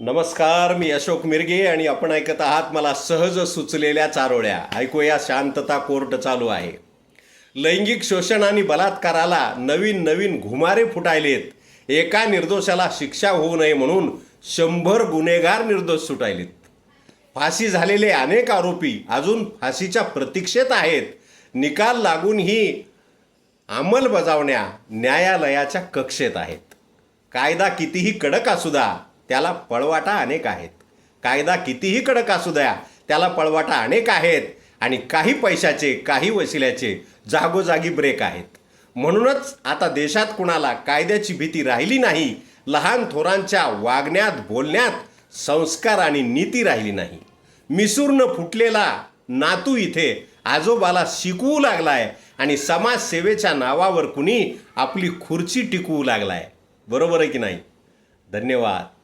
नमस्कार, मी अशोक मिरगे आणि आपण ऐकत आहात मला सहज सुचलेल्या चारोळ्या. ऐकूया, शांतता कोर्ट चालू आहे. लैंगिक शोषण आणि बलात्काराला नवीन नवीन घुमारे फुटायलेत. एका निर्दोषाला शिक्षा होऊ नये म्हणून 100 गुन्हेगार निर्दोष सुटायलेत. फाशी झालेले अनेक आरोपी अजून फाशीच्या प्रतीक्षेत आहेत. निकाल लागून ही अंमलबजावण्या न्यायालयाच्या कक्षेत आहेत. कायदा कितीही कडक असू द्या, त्याला पळवाटा अनेक आहेत. कायदा कितीही कडक असू द्या, त्याला पळवाटा अनेक आहेत. आणि काही पैशाचे, काही वशिल्याचे जागोजागी ब्रेक आहेत. म्हणूनच आता देशात कुणाला कायद्याची भीती राहिली नाही. लहान थोरांच्या वागण्यात, बोलण्यात संस्कार आणि नीती राहिली नाही. मिसूरनं फुटलेला नातू इथे आजोबाला शिकवू लागलाय आणि समाजसेवेच्या नावावर कुणी आपली खुर्ची टिकवू लागलाय. बरोबर आहे की नाही? धन्यवाद.